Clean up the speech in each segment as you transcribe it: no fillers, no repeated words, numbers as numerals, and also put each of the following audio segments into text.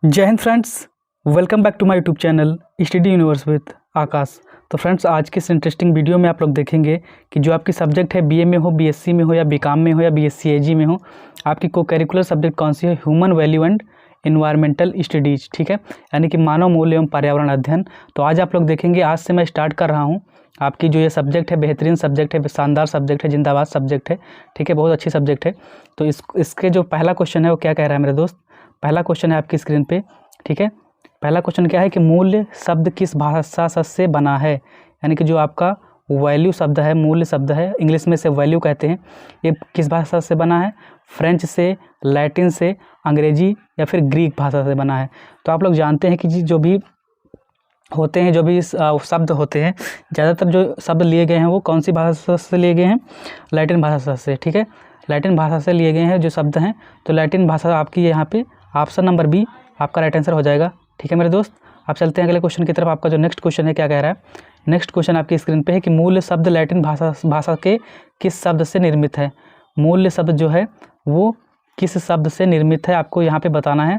जय हिंद friends, welcome back to my YouTube channel study universe with Aakash. तो friends, आज की इस इंटरेस्टिंग वीडियो में आप लोग देखेंगे कि जो आपकी सब्जेक्ट है बीए में हो, बीएससी में हो या बीकॉम में हो या बीएससी एजी में हो, आपकी को करिकुलर सब्जेक्ट कौन सी है? Human value and environmental studies, ठीक है, यानी कि मानव मूल्य एवं पर्यावरण अध्ययन। तो आज आप लोग देखेंगे, आज से मैं स्टार्ट कर रहा हूँ आपकी जो ये सब्जेक्ट है, बेहतरीन सब्जेक्ट है, शानदार सब्जेक्ट है, जिंदाबाद सब्जेक्ट है, ठीक है, बहुत अच्छी सब्जेक्ट है। तो इसके जो पहला क्वेश्चन है वो क्या कह रहा है मेरे दोस्त? पहला क्वेश्चन है आपकी स्क्रीन पे, ठीक है। पहला क्वेश्चन क्या है कि मूल्य शब्द किस भाषा से बना है? यानी कि जो आपका वैल्यू शब्द है, मूल्य शब्द है, इंग्लिश में से वैल्यू कहते हैं, ये किस भाषा से बना है? फ्रेंच से, लैटिन से, अंग्रेजी या फिर ग्रीक भाषा से बना है। तो आप लोग जानते हैं कि जो भी होते हैं, जो भी शब्द होते हैं, ज़्यादातर जो शब्द लिए गए हैं वो कौन सी भाषा से लिए गए हैं? लैटिन भाषा से, ठीक है, लैटिन भाषा से लिए गए हैं जो शब्द हैं। तो लैटिन भाषा आपकी यहाँ पे ऑप्शन नंबर बी आपका राइट आंसर हो जाएगा, ठीक है मेरे दोस्त। आप चलते हैं अगले क्वेश्चन की तरफ। आपका जो नेक्स्ट क्वेश्चन है क्या कह रहा है? नेक्स्ट क्वेश्चन आपकी स्क्रीन पे है कि मूल्य शब्द लैटिन भाषा के किस शब्द से निर्मित है? मूल्य शब्द जो है वो किस शब्द से निर्मित है, आपको यहाँ पे बताना है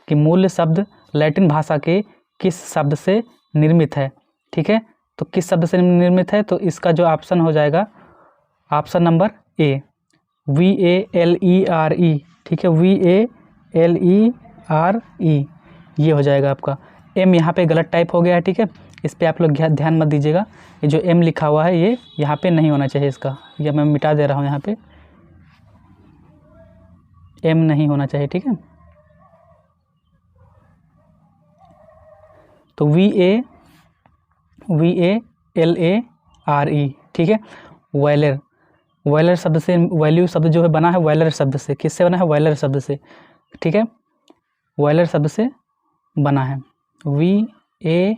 कि मूल्य शब्द लैटिन भाषा के किस शब्द से निर्मित है, ठीक है। तो किस शब्द से निर्मित है? तो इसका जो ऑप्शन हो जाएगा ऑप्शन नंबर ए, VALERE, ठीक है, VALERE, ये हो जाएगा आपका। एम यहाँ पे गलत टाइप हो गया है, ठीक है, इस पर आप लोग ध्यान मत दीजिएगा। ये जो एम लिखा हुआ है ये यहाँ पे नहीं होना चाहिए, इसका ये मैं मिटा दे रहा हूँ, यहाँ पे एम नहीं होना चाहिए, ठीक है। तो VALERE, ठीक है, वैलर, वैलर शब्द से, वैल्यू शब्द जो है बना है वैलर शब्द से। किससे बना है? वैलर शब्द से, ठीक है, वैलर शब्द से बना है। VALERE,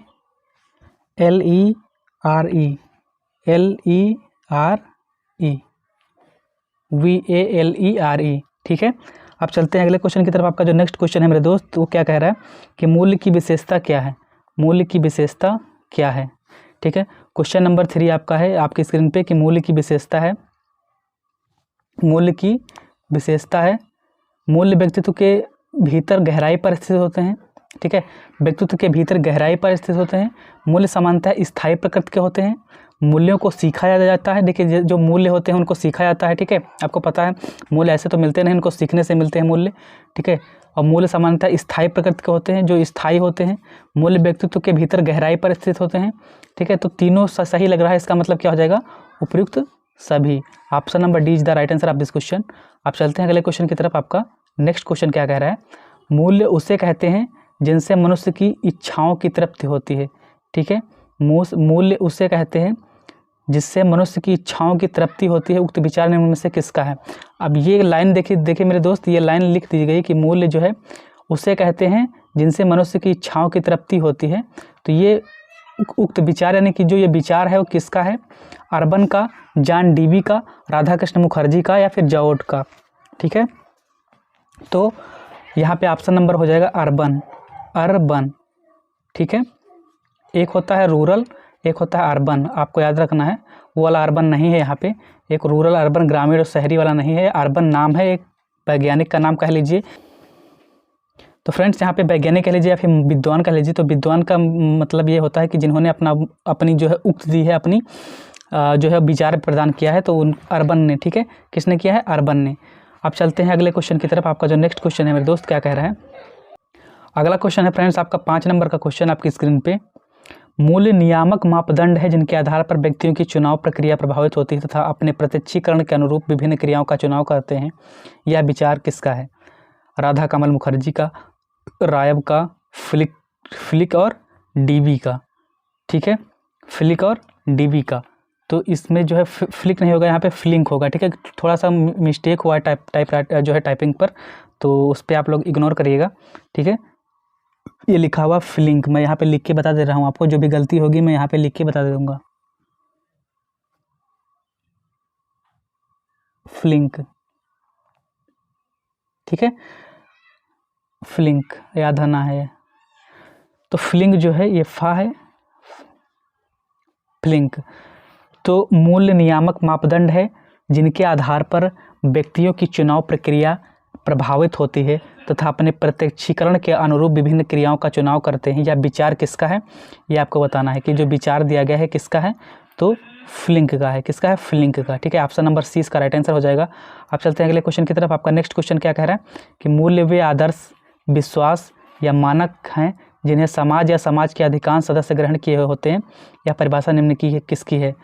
VALERE, ठीक है। अब चलते हैं अगले क्वेश्चन की तरफ। आपका जो नेक्स्ट क्वेश्चन है मेरे दोस्त वो क्या कह रहा है कि मूल्य की विशेषता क्या है? मूल्य की विशेषता क्या है, ठीक है। क्वेश्चन नंबर 3 आपका है आपकी स्क्रीन पे कि मूल्य की विशेषता है, मूल्य की विशेषता है, मूल्य व्यक्तित्व के भीतर गहराई पर स्थित होते हैं, ठीक है, व्यक्तित्व के भीतर गहराई पर स्थित होते हैं। मूल्य सामान्यतः स्थायी प्रकृति के होते हैं। मूल्यों को सीखा जाता है। देखिए, जो मूल्य होते हैं उनको सीखा जाता है, ठीक है, आपको पता है मूल्य ऐसे तो मिलते नहीं, इनको सीखने से मिलते हैं मूल्य, ठीक है। और मूल्य सामान्यतः स्थायी प्रकृति के होते हैं, जो स्थायी होते हैं। मूल्य व्यक्तित्व के भीतर गहराई पर स्थित होते हैं, ठीक है। तो तीनों सही लग रहा है, इसका मतलब क्या हो जाएगा? उपयुक्त सभी। Option number D is the right answer of this question. आप चलते हैं अगले क्वेश्चन की तरफ। आपका नेक्स्ट क्वेश्चन क्या कह रहा है? मूल्य उसे कहते हैं जिनसे मनुष्य की इच्छाओं की तृप्ति होती है, ठीक है। मूल्य उसे कहते हैं जिससे मनुष्य की इच्छाओं की तृप्ति होती है। उक्त विचार निम्न में से किसका है? अब ये लाइन देखिए मेरे दोस्त, ये लाइन लिख दी गई कि मूल्य जो है उसे कहते हैं जिनसे मनुष्य की इच्छाओं की तृप्ति होती है। तो ये उक्त विचार यानी कि जो ये विचार है वो किसका है? अर्बन का, जॉन डीवी का, राधा कृष्ण मुखर्जी का या फिर जॉर्ज का, ठीक है। तो यहाँ पे ऑप्शन नंबर हो जाएगा अर्बन, अर्बन, ठीक है। एक होता है रूरल, एक होता है अर्बन, आपको याद रखना है, वो वाला अर्बन नहीं है यहाँ पे। एक रूरल, अर्बन, ग्रामीण और शहरी वाला नहीं है। अर्बन नाम है, एक वैज्ञानिक का नाम कह लीजिए। तो फ्रेंड्स, यहाँ पे वैज्ञानिक कह लीजिए या फिर विद्वान कह लीजिए। तो विद्वान का मतलब ये होता है कि जिन्होंने अपनी जो है उक्त दी है, अपनी जो है विचार प्रदान किया है, तो उन अर्बन ने, ठीक है, किसने किया है? अर्बन ने। अब चलते हैं अगले क्वेश्चन की तरफ। आपका जो नेक्स्ट क्वेश्चन है मेरे दोस्त क्या कह रहा है? अगला क्वेश्चन है फ्रेंड्स आपका 5 नंबर का क्वेश्चन आपकी स्क्रीन पे। मूल्य नियामक मापदंड है जिनके आधार पर व्यक्तियों की चुनाव प्रक्रिया प्रभावित होती है तथा अपने प्रत्यक्षीकरण के अनुरूप विभिन्न क्रियाओं का चुनाव करते हैं। यह विचार किसका है? राधा कमल मुखर्जी का, रायब का, फ्लिक और डीवी का, ठीक है, फ्लिक और डीवी का। तो इसमें जो है फ्लिक नहीं होगा, यहाँ पे फ्लिंक होगा, ठीक है। थोड़ा सा मिस्टेक हुआ है जो है टाइपिंग पर, तो उस पर आप लोग इग्नोर करिएगा, ठीक है। ये लिखा हुआ फ्लिंक, मैं यहाँ पे लिख के बता दे रहा हूँ आपको, जो भी गलती होगी मैं यहाँ पे लिख के बता दूंगा। फ्लिंक, ठीक है, फ्लिंक याद आना है। तो फ्लिंक जो है ये फा है, फ्लिंक। तो मूल्य नियामक मापदंड है जिनके आधार पर व्यक्तियों की चुनाव प्रक्रिया प्रभावित होती है तथा अपने प्रत्यक्षीकरण के अनुरूप विभिन्न क्रियाओं का चुनाव करते हैं। या विचार किसका है, ये आपको बताना है कि जो विचार दिया गया है किसका है, तो फ्लिंक का है। किसका है, फ्लिंक का। ठीक है, ऑप्शन नंबर सी इसका राइट आंसर हो जाएगा। आप चलते हैं अगले क्वेश्चन की तरफ। आपका नेक्स्ट क्वेश्चन क्या कह रहा है कि मूल्य वे आदर्श, विश्वास या मानक हैं जिन्हें समाज या समाज के अधिकांश सदस्य ग्रहण किए हुए होते हैं। यह परिभाषा निम्न की है, किसकी है?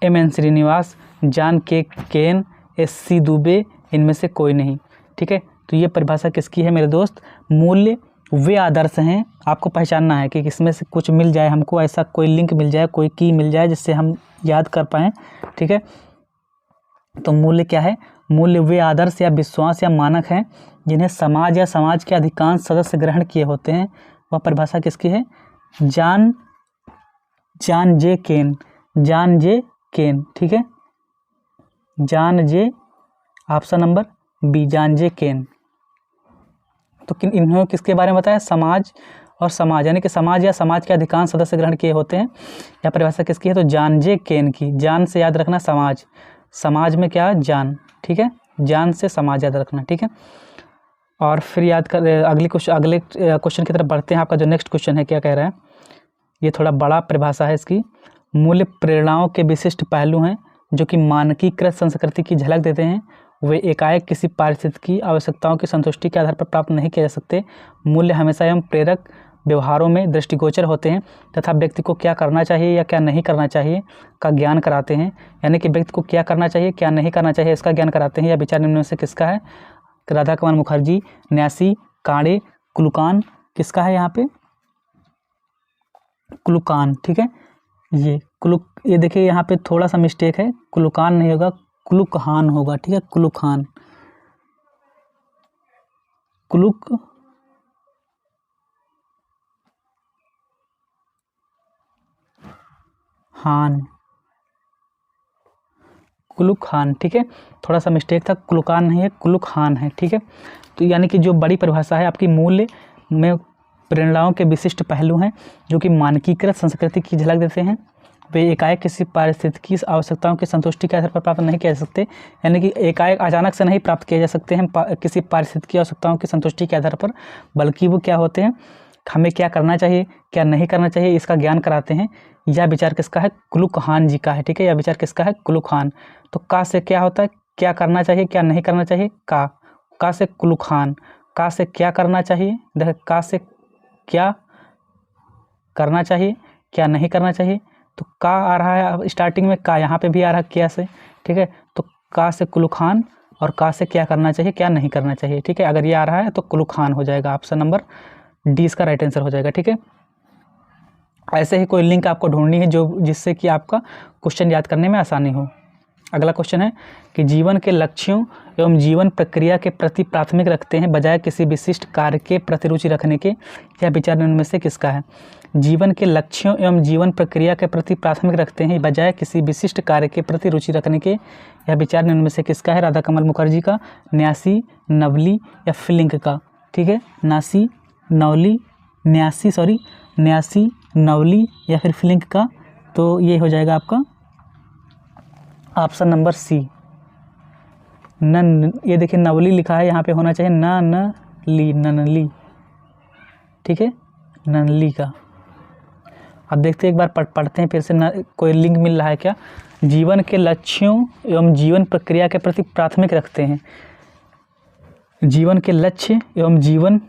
एम श्रीनिवास, जॉन के केन, एस.सी. दुबे, इनमें से कोई नहीं। ठीक है, तो ये परिभाषा किसकी है मेरे दोस्त? मूल्य वे आदर्श हैं। आपको पहचानना है कि इसमें से कुछ मिल जाए हमको, ऐसा कोई लिंक मिल जाए, कोई की मिल जाए जिससे हम याद कर पाएँ। ठीक है, तो मूल्य क्या है? मूल्य वे आदर्श या विश्वास या मानक हैं जिन्हें समाज या समाज के अधिकांश सदस्य ग्रहण किए होते हैं। वह परिभाषा किसकी है? जॉन जे केन। ठीक है, जॉन जे, ऑप्शन नंबर बी, जॉन जे केन। तो इन्होंने किसके बारे में बताया? समाज और समाज, यानी कि समाज या समाज के अधिकांश सदस्य ग्रहण किए होते हैं। यह परिभाषा किसकी है? तो जॉन जे केन की। जॉन से याद रखना समाज, समाज में क्या है? जॉन। ठीक है, जॉन से समाज याद रखना। ठीक है, और फिर याद कर अगले क्वेश्चन की तरफ बढ़ते हैं। आपका जो नेक्स्ट क्वेश्चन है क्या कह रहा है? ये थोड़ा बड़ा परिभाषा है इसकी। मूल्य प्रेरणाओं के विशिष्ट पहलू हैं जो कि मानकीकृत संस्कृति की झलक देते हैं। वे एकाएक किसी परिस्थिति की आवश्यकताओं की संतुष्टि के आधार पर प्राप्त नहीं किए जा सकते। मूल्य हमेशा एवं प्रेरक व्यवहारों में दृष्टिगोचर होते हैं तथा व्यक्ति को क्या करना चाहिए या क्या नहीं करना चाहिए का ज्ञान कराते हैं। यानी कि व्यक्ति को क्या करना चाहिए, क्या नहीं करना चाहिए, इसका ज्ञान कराते हैं। यह विचार निम्न में से किसका है? राधा कमल मुखर्जी, न्यासी, कांडे, कुलुकान। किसका है यहाँ पे? कुलुकान। ठीक है, ये देखिए यहाँ पे थोड़ा सा मिस्टेक है, कुलुकान नहीं होगा, कुलुकहान होगा। ठीक है, कुलुकहान, कुलुकहान। ठीक है, थोड़ा सा मिस्टेक था, कुलुकान नहीं है, कुलुकहान है। ठीक है, तो यानी कि जो बड़ी परिभाषा है आपकी, मूल्य में प्रेरणाओं के विशिष्ट पहलू हैं जो कि मानकीकृत संस्कृति की झलक देते हैं। वे एकाएक किसी पारिस्थितिक की आवश्यकताओं की संतुष्टि के आधार पर प्राप्त नहीं किए जा सकते। यानी कि एकाएक अचानक से नहीं प्राप्त किए जा सकते हैं किसी पारिस्थितिक की आवश्यकताओं की संतुष्टि के आधार पर, बल्कि वो क्या होते हैं? हमें क्या करना चाहिए, क्या नहीं करना चाहिए, इसका ज्ञान कराते हैं। यह विचार किसका है? कुलुकहान जी का है। ठीक है, यह विचार किसका है? कुलुकहान। तो का से क्या होता है? क्या करना चाहिए, क्या नहीं करना चाहिए? का से कुलुकहान। का से क्या करना चाहिए? देखिए, का से क्या करना चाहिए, क्या नहीं करना चाहिए। तो का आ रहा है स्टार्टिंग में, का यहाँ पे भी आ रहा है क्या से। ठीक है, तो का से कुलुकहान और का से क्या करना चाहिए, क्या नहीं करना चाहिए। ठीक है, अगर ये आ रहा है तो कुलुकहान हो जाएगा, ऑप्शन नंबर डी इसका राइट आंसर हो जाएगा। ठीक है, ऐसे ही कोई लिंक आपको ढूंढनी है जिससे कि आपका क्वेश्चन याद करने में आसानी हो। अगला क्वेश्चन है कि जीवन के लक्ष्यों एवं जीवन प्रक्रिया के प्रति प्राथमिक रखते हैं बजाय किसी विशिष्ट कार्य के प्रति रुचि रखने के। यह विचार निम्न में से किसका है? जीवन के लक्ष्यों एवं जीवन प्रक्रिया के प्रति प्राथमिक रखते हैं बजाय किसी विशिष्ट कार्य के प्रति रुचि रखने के। यह विचार निम्न में से किसका है? राधा कमल मुखर्जी का, न्यासी, नवली या फ्लिंक का। ठीक है, न्यासी, नवली या फिर फ्लिंक का। तो ये हो जाएगा आपका ऑप्शन नंबर सी, ये देखिए नवली लिखा है, यहाँ पे होना चाहिए ननली। ठीक है, ननली का। अब देखते हैं एक बार पढ़ते हैं फिर से, कोई लिंक मिल रहा है क्या? जीवन के लक्ष्यों एवं जीवन प्रक्रिया के प्रति प्राथमिक रखते हैं। जीवन के लक्ष्य एवं जीवन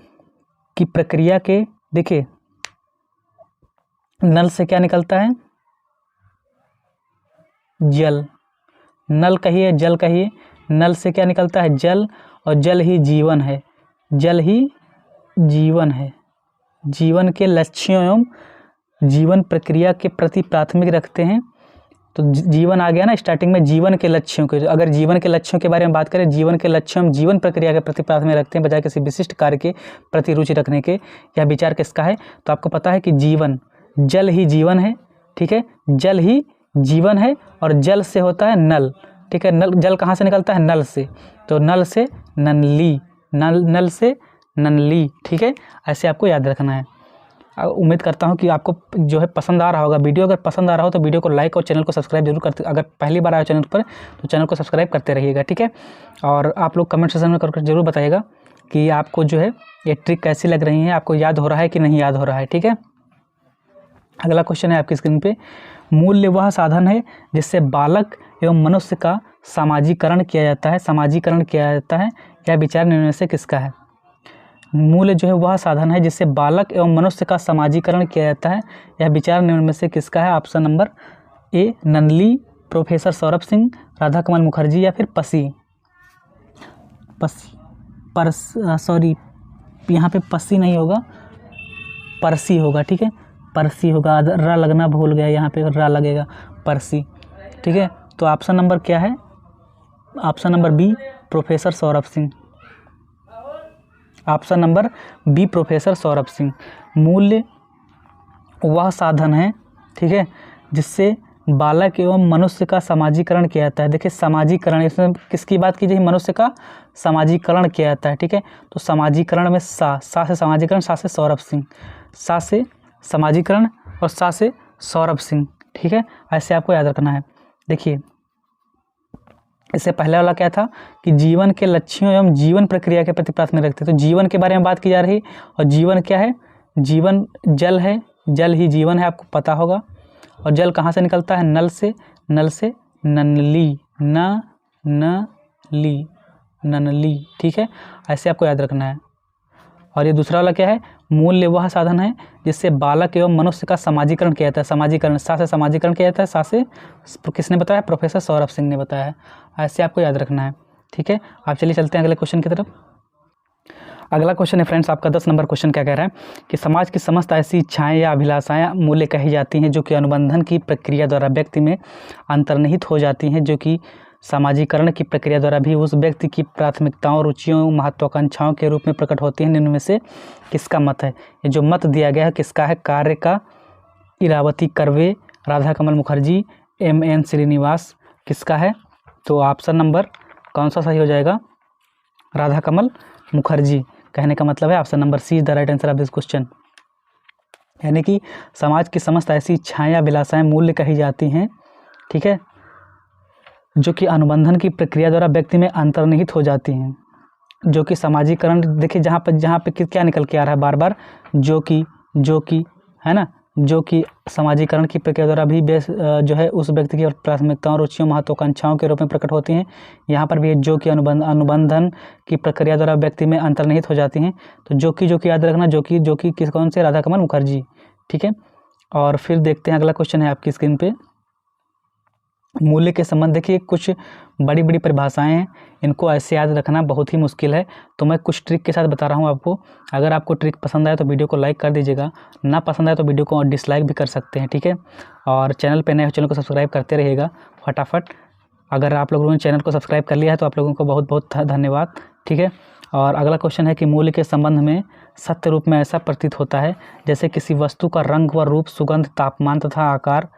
की प्रक्रिया के, देखिए नल से क्या निकलता है? जल। नल कहिए, जल कहिए। नल से क्या निकलता है? जल, और जल ही जीवन है। जल ही जीवन है। जीवन के लक्ष्यों एवं जीवन प्रक्रिया के प्रति प्राथमिक रखते हैं। तो जीवन आ गया ना स्टार्टिंग में, जीवन के लक्ष्यों के। अगर जीवन के लक्ष्यों के बारे में बात करें, जीवन के लक्ष्यों एवं जीवन प्रक्रिया के प्रति प्राथमिक रखते हैं बजाय किसी विशिष्ट कार्य के प्रति रुचि रखने के। यह विचार किसका है? तो आपको पता है कि जीवन, जल ही जीवन है। ठीक है, जल ही जीवन है और जल से होता है नल। ठीक है, नल, जल कहाँ से निकलता है? नल से। तो नल से ननली, नल से ननली। ठीक है, ऐसे आपको याद रखना है। उम्मीद करता हूँ कि आपको जो है पसंद आ रहा होगा वीडियो। अगर पसंद आ रहा हो तो वीडियो को लाइक और चैनल को सब्सक्राइब जरूर करते, अगर पहली बार आए चैनल पर तो चैनल को सब्सक्राइब करते रहिएगा, ठीक है। और आप लोग कमेंट सेक्शन में करके जरूर बताइएगा कि आपको जो है ये ट्रिक कैसी लग रही है, आपको याद हो रहा है कि नहीं याद हो रहा है, ठीक है। अगला क्वेश्चन है आपकी स्क्रीन पे, मूल्य वह साधन है जिससे बालक एवं मनुष्य का सामाजिकरण किया जाता है, सामाजिकरण किया जाता है, यह विचार निम्न में से किसका है। मूल्य जो है वह साधन है जिससे बालक एवं मनुष्य का सामाजिकरण किया जाता है, यह विचार निम्न में से किसका है। ऑप्शन नंबर ए ननली, प्रोफेसर सौरभ सिंह, राधा कमल मुखर्जी या फिर पसी। सॉरी यहाँ पे पसी नहीं होगा, परसी होगा, ठीक है, परसी होगा, रा लगना भूल गया, यहाँ पे रा लगेगा, परसी, ठीक है। तो ऑप्शन नंबर क्या है, option number B professor Saurabh Singh, option number B professor Saurabh Singh. मूल्य वह साधन है, ठीक है, जिससे बालक एवं मनुष्य का सामाजिकरण किया जाता है। देखिए सामाजिकरण, इसमें किसकी बात की जाए, मनुष्य का सामाजिकरण किया जाता है, ठीक है। तो सामाजिकरण में सा से सामाजिकरण, सा से सौरभ सिंह, सा से सामाजिकरण और सा से सौरभ सिंह, ठीक है, ऐसे आपको याद रखना है। देखिए इससे पहले वाला क्या था कि जीवन के लक्ष्यों एवं जीवन प्रक्रिया के प्रति प्राथमिकता रखते, तो जीवन के बारे में बात की जा रही, और जीवन क्या है, जीवन जल है, जल ही जीवन है, आपको पता होगा। और जल कहाँ से निकलता है, नल से, नल से ननली, ली, ननली, ठीक है, ऐसे आपको याद रखना है। और ये दूसरा वाला क्या है, मूल्य वह साधन है जिससे बालक एवं मनुष्य का सामाजिकरण किया जाता है, सामाजिकरण, सा से सामाजिकरण किया जाता है, सा से किसने बताया, प्रोफेसर सौरभ सिंह ने बताया है, ऐसे आपको याद रखना है, ठीक है। आप चलिए चलते हैं अगले क्वेश्चन की तरफ। अगला क्वेश्चन है फ्रेंड्स आपका 10 नंबर क्वेश्चन क्या कह रहा है कि समाज की समस्त ऐसी इच्छाएं या अभिलाषाएं मूल्य कही जाती हैं जो कि अनुबंधन की प्रक्रिया द्वारा व्यक्ति में अंतर्निहित हो जाती हैं, जो कि सामाजिकरण की प्रक्रिया द्वारा भी उस व्यक्ति की प्राथमिकताओं, रुचियों, महत्वाकांक्षाओं के रूप में प्रकट होती हैं। निम्न में से किसका मत है। ये जो मत दिया गया है किसका है, कार्य का, इरावती कर्वे, राधा कमल मुखर्जी, MN श्रीनिवास, किसका है। तो ऑप्शन नंबर कौन सा सही हो जाएगा, राधा कमल मुखर्जी। कहने का मतलब है option number C is the right answer of this question. यानी कि समाज की समस्त ऐसी इच्छाएं या अभिलाषाएं मूल्य कही जाती हैं, ठीक है, जो कि अनुबंधन की प्रक्रिया द्वारा व्यक्ति में अंतर्निहित हो जाती हैं, जो कि सामाजिकरण, देखिए जहाँ पे क्या निकल के आ रहा है बार बार, जो कि है ना, जो कि सामाजिकरण की प्रक्रिया द्वारा भी जो है उस व्यक्ति की प्राथमिकताओं, रुचियों, महत्वाकांक्षाओं के रूप में प्रकट होती हैं। यहाँ पर भी जो कि अनुबंधन की प्रक्रिया द्वारा व्यक्ति में अंतर्निहित हो जाती हैं। तो जो कि याद रखना, जो कि किस कौन से, राधा कमल मुखर्जी, ठीक है। और फिर देखते हैं अगला क्वेश्चन है आपकी स्क्रीन पे, मूल्य के संबंध। देखिए कुछ बड़ी बड़ी परिभाषाएं हैं, इनको ऐसे याद रखना बहुत ही मुश्किल है, तो मैं कुछ ट्रिक के साथ बता रहा हूं आपको। अगर आपको ट्रिक पसंद आए तो वीडियो को लाइक कर दीजिएगा, ना पसंद आए तो वीडियो को डिसलाइक भी कर सकते हैं, ठीक है। और चैनल पे नए हो चैनल को सब्सक्राइब करते रहिएगा फटाफट। अगर आप लोगों ने चैनल को सब्सक्राइब कर लिया है तो आप लोगों को बहुत बहुत धन्यवाद, ठीक है। और अगला क्वेश्चन है कि मूल्य के संबंध में सत्य रूप में ऐसा प्रतीत होता है जैसे किसी वस्तु का रंग व रूप, सुगंध, तापमान तथा आकार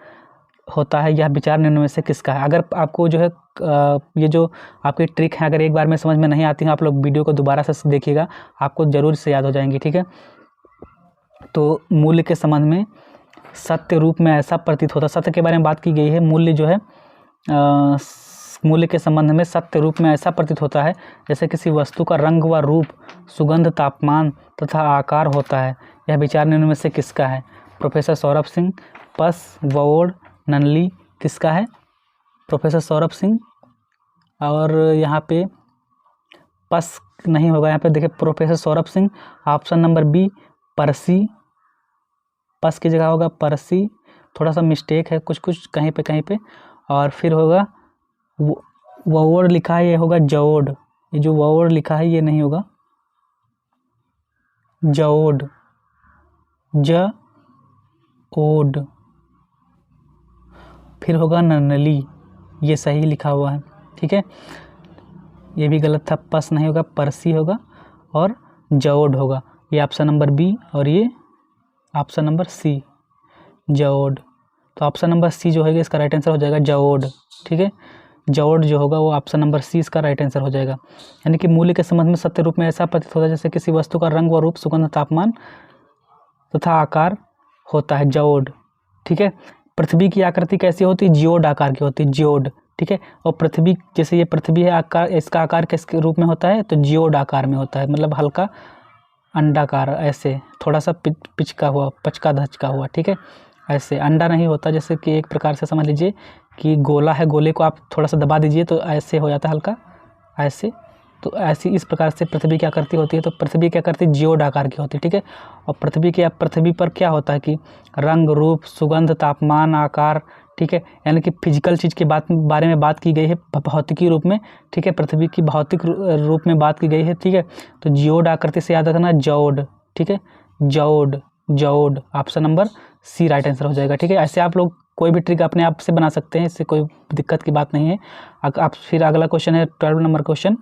होता है, यह विचार निम्न में से किसका है। अगर आपको जो है ये जो आपकी ट्रिक है अगर एक बार में समझ में नहीं आती है, आप लोग वीडियो को दोबारा से देखिएगा, आपको ज़रूर से याद हो जाएंगी, ठीक है। तो मूल्य के संबंध में सत्य रूप में ऐसा प्रतीत होता है, सत्य के बारे में बात की गई है। मूल्य जो है मूल्य के संबंध में सत्य रूप में ऐसा प्रतीत होता है जैसे किसी वस्तु का रंग व रूप, सुगंध, तापमान तथा आकार होता है, यह विचार निम्न में से किसका है। प्रोफेसर सौरभ सिंह, पस, वोड, ननली, किसका है, प्रोफेसर सौरभ सिंह। और यहाँ पे पस नहीं होगा, यहाँ पे देखिए professor Saurabh Singh. Option number B Percy, पस की जगह होगा परसी, थोड़ा सा मिस्टेक है कुछ कहीं पे। और फिर होगा वोड लिखा है, ये होगा जओड, ये जो वोड लिखा है ये नहीं होगा, जओड, जओड। फिर होगा ननली, ये सही लिखा हुआ है, ठीक है। ये भी गलत था, पस नहीं होगा, परसी होगा और जओड होगा। ये ऑप्शन नंबर बी और ये ऑप्शन नंबर सी, जओड। तो ऑप्शन नंबर सी जो है इसका राइट आंसर हो जाएगा जओड, ठीक है। जओड जो होगा वो ऑप्शन नंबर सी इसका राइट आंसर हो जाएगा। यानी कि मूल्य के संबंध में सत्य रूप में ऐसा प्रतीत होता है जैसे किसी वस्तु का रंग व रूप, सुगंध, तापमान तथा आकार होता है, जियोड। ठीक है, पृथ्वी की आकृति कैसी होती है? जियोड आकार की होती है, जियोड। ठीक है, और पृथ्वी जैसे ये पृथ्वी है, आकार इसका आकार किस रूप में होता है? तो जियोड आकार में होता है, मतलब हल्का अंडाकार, ऐसे थोड़ा सा पिचका हुआ, पचका धचका हुआ। ठीक है, ऐसे अंडा नहीं होता, जैसे कि एक प्रकार से समझ लीजिए कि गोला है, गोले को आप थोड़ा सा दबा दीजिए तो ऐसे हो जाता है हल्का, ऐसे। तो ऐसी इस प्रकार से पृथ्वी की आकृति होती है। तो पृथ्वी की आकृति जियोड आकार की होती है। ठीक है, और पृथ्वी पर क्या होता है कि रंग, रूप, सुगंध, तापमान, आकार, ठीक है, यानी कि फिजिकल चीज़ के बारे में बात की गई है, भौतिकी रूप में। ठीक है, पृथ्वी की भौतिक रूप में बात की गई है। ठीक है, तो जियोड आकृति से याद रखना जियोड। ठीक है, geode, geode, option number C right answer हो जाएगा। ठीक है, ऐसे आप लोग कोई भी ट्रिक अपने आप से बना सकते हैं, इससे कोई दिक्कत की बात नहीं है। आप फिर अगला क्वेश्चन है 12 नंबर क्वेश्चन।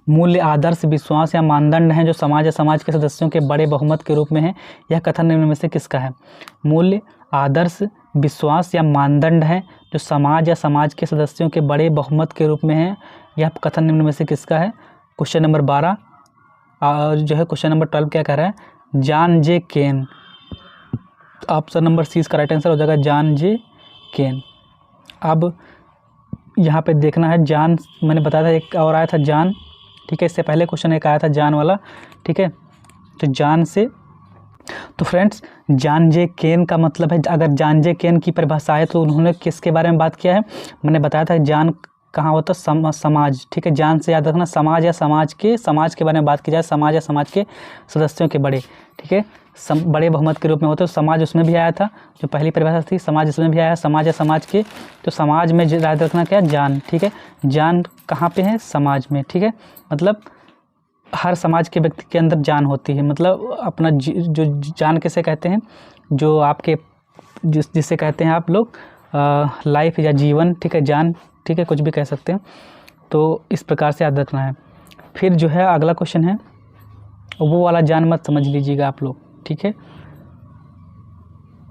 मूल्य, आदर्श, विश्वास या मानदंड हैं जो समाज या समाज के सदस्यों के बड़े बहुमत के रूप में है, यह कथन निम्न में से किसका है? मूल्य, आदर्श, विश्वास या मानदंड हैं जो समाज या समाज के सदस्यों के बड़े बहुमत के रूप में है, यह कथन निम्न में से किसका है? क्वेश्चन नंबर 12 जो है क्वेश्चन नंबर 12 क्या कह रहा है? जॉन जे केन। ऑप्शन नंबर सी इसका राइट आंसर हो जाएगा, जॉन जे केन। अब यहाँ पे देखना है, जॉन मैंने बताया था, एक और आया था जॉन। ठीक है, इससे पहले क्वेश्चन एक आया था जॉन वाला। ठीक है, तो जॉन से, तो फ्रेंड्स जॉन जे केन का मतलब है, अगर जॉन जे केन की परिभाषा है तो उन्होंने किसके बारे में बात किया है? मैंने बताया था जॉन कहाँ होता है? समाज। ठीक है, जॉन से याद रखना समाज या समाज के बारे में बात की जाए, समाज या समाज के सदस्यों के बड़े। ठीक है, बड़े बहुमत के रूप में होते हैं। समाज उसमें भी आया था, जो पहली परिभाषा थी, समाज इसमें भी आया, समाज या समाज के। तो समाज में याद रखना क्या? जॉन। ठीक है, जॉन कहाँ पे है? समाज में। ठीक है, मतलब हर समाज के व्यक्ति के अंदर जान होती है, मतलब अपना जो जान किसे कहते हैं? जो आपके जिससे कहते हैं आप लोग लाइफ या जीवन। ठीक है, जान। ठीक है, कुछ भी कह सकते हैं। तो इस प्रकार से याद रखना है। फिर जो है अगला क्वेश्चन है, वो वाला जान मत समझ लीजिएगा आप लोग। ठीक है,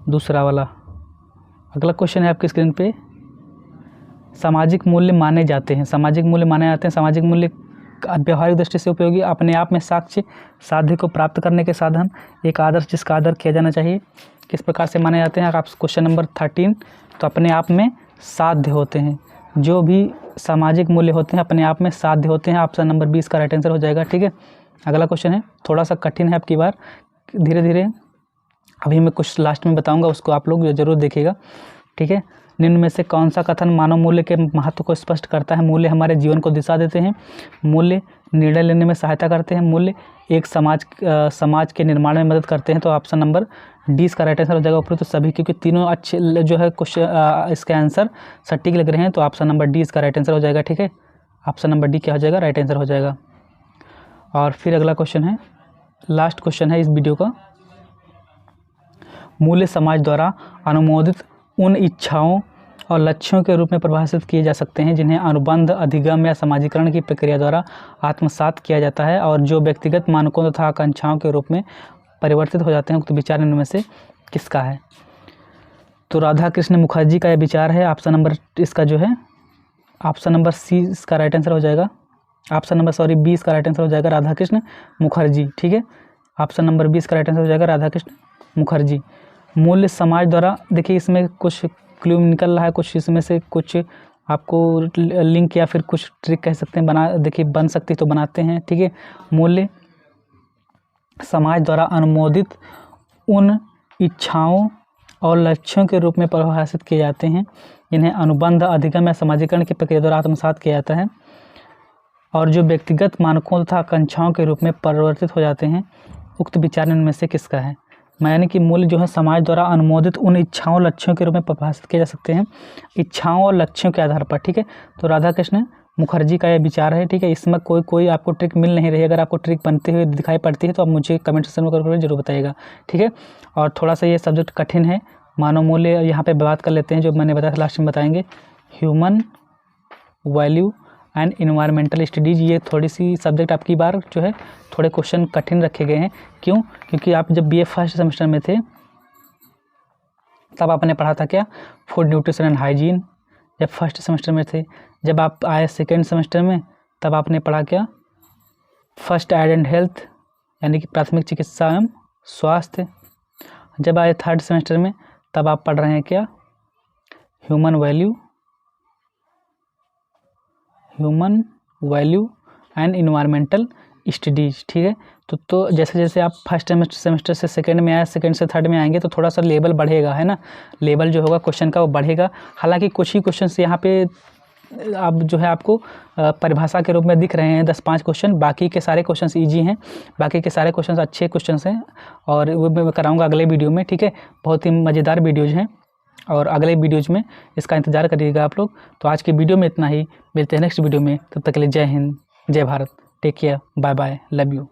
दूसरा वाला अगला क्वेश्चन है आपकी स्क्रीन पे। सामाजिक मूल्य माने जाते हैं, सामाजिक मूल्य माने जाते हैं। सामाजिक मूल्य व्यवहारिक दृष्टि से उपयोगी, अपने आप में साक्ष्य, साध्य को प्राप्त करने के साधन, एक आदर्श जिसका आदर किया जाना चाहिए। किस प्रकार से माने जाते हैं? आप क्वेश्चन नंबर 13, तो अपने आप में साध्य होते हैं। जो भी सामाजिक मूल्य होते हैं अपने आप में साध्य होते हैं। ऑप्शन नंबर 20 का राइट आंसर हो जाएगा। ठीक है, अगला क्वेश्चन है, थोड़ा सा कठिन है आपकी बार, धीरे धीरे अभी मैं कुछ लास्ट में बताऊंगा, उसको आप लोग ज़रूर देखिएगा। ठीक है, निम्न में से कौन सा कथन मानव मूल्य के महत्व को स्पष्ट करता है? मूल्य हमारे जीवन को दिशा देते हैं, मूल्य निर्णय लेने में सहायता करते हैं, मूल्य एक समाज के निर्माण में मदद करते हैं। तो ऑप्शन नंबर डी इसका राइट आंसर हो जाएगा उपरोक्त सभी, क्योंकि तीनों अच्छे जो है क्वेश्चन इसके आंसर सटीक लग रहे हैं। तो ऑप्शन नंबर डी इसका राइट आंसर हो जाएगा। ठीक है, ऑप्शन नंबर डी क्या हो जाएगा? राइट आंसर हो जाएगा। और फिर अगला क्वेश्चन है, लास्ट क्वेश्चन है इस वीडियो का। मूल्य समाज द्वारा अनुमोदित उन इच्छाओं और लक्ष्यों के रूप में परिभाषित किए जा सकते हैं जिन्हें अनुबंध, अधिगम या समाजीकरण की प्रक्रिया द्वारा आत्मसात किया जाता है और जो व्यक्तिगत मानकों तथा आकांक्षाओं के रूप में परिवर्तित हो जाते हैं। तो विचार इनमें से किसका है? तो राधा कृष्ण मुखर्जी का यह विचार है। ऑप्शन नंबर इसका जो है ऑप्शन नंबर सी इसका राइट आंसर हो जाएगा। ऑप्शन नंबर बी इसका राइट आंसर हो जाएगा, राधा कृष्ण मुखर्जी। ठीक है, ऑप्शन नंबर 20 का राइट आंसर हो जाएगा, राधा कृष्ण मुखर्जी। मूल्य समाज द्वारा, देखिए इसमें कुछ क्लू निकल रहा है, कुछ इसमें से कुछ आपको लिंक या फिर कुछ ट्रिक कह सकते हैं, देखिए बन सकती तो बनाते हैं। ठीक है, मूल्य समाज द्वारा अनुमोदित उन इच्छाओं और लक्ष्यों के रूप में परिभाषित किए जाते हैं जिन्हें अनुबंध, अधिगम या समाजीकरण की प्रक्रिया द्वारा आत्मसात किया जाता है और जो व्यक्तिगत मानकों तथा आकांक्षाओं के रूप में परिवर्तित हो जाते हैं। उक्त विचार इनमें से किसका है? यानी कि मूल्य जो है समाज द्वारा अनुमोदित उन इच्छाओं और लक्ष्यों के रूप में परिभाषित किए जा सकते हैं इच्छाओं और लक्ष्यों के आधार पर। ठीक है, तो राधा कृष्ण मुखर्जी का यह विचार है। ठीक है, इसमें कोई आपको ट्रिक मिल नहीं रही। अगर आपको ट्रिक बनते हुए दिखाई पड़ती है तो आप मुझे कमेंट सेक्शन में करके जरूर बताइएगा। ठीक है, और थोड़ा सा ये सब्जेक्ट कठिन है। मानव मूल्य यहाँ पे बात कर लेते हैं, जो मैंने बताया था लास्ट में बताएंगे। Human value and environmental studies, ये थोड़ी सी सब्जेक्ट आपकी बार जो है थोड़े क्वेश्चन कठिन रखे गए हैं। क्यों? क्योंकि आप जब बीए फर्स्ट सेमेस्टर में थे तब आपने पढ़ा था क्या? Food nutrition and hygiene. जब फर्स्ट सेमेस्टर में थे, जब आप आए सेकेंड सेमेस्टर में तब आपने पढ़ा क्या? फर्स्ट एड एंड हेल्थ, यानी कि प्राथमिक चिकित्सा एवं स्वास्थ्य। जब आए थर्ड सेमेस्टर में तब आप पढ़ रहे हैं क्या, human value and environmental studies. ठीक है, तो जैसे जैसे आप फर्स्ट सेमेस्टर से सेकंड में आए, सेकंड से थर्ड में आएंगे तो थोड़ा सा लेवल बढ़ेगा, है ना, लेवल जो होगा क्वेश्चन का वो बढ़ेगा। हालांकि कुछ ही क्वेश्चन यहाँ पे अब जो है आपको परिभाषा के रूप में दिख रहे हैं 10-5 क्वेश्चन, बाकी के सारे क्वेश्चंस इजी हैं, बाकी के सारे क्वेश्चंस अच्छे क्वेश्चंस हैं और वो मैं कराऊंगा अगले वीडियो में। ठीक है, बहुत ही मज़ेदार वीडियोज़ हैं और अगले वीडियोज़ में इसका इंतज़ार करिएगा आप लोग। तो आज की वीडियो में इतना ही, मिलते हैं नेक्स्ट वीडियो में, तब तक के लिए जय हिंद, जय Bharat, take care, bye bye, love you.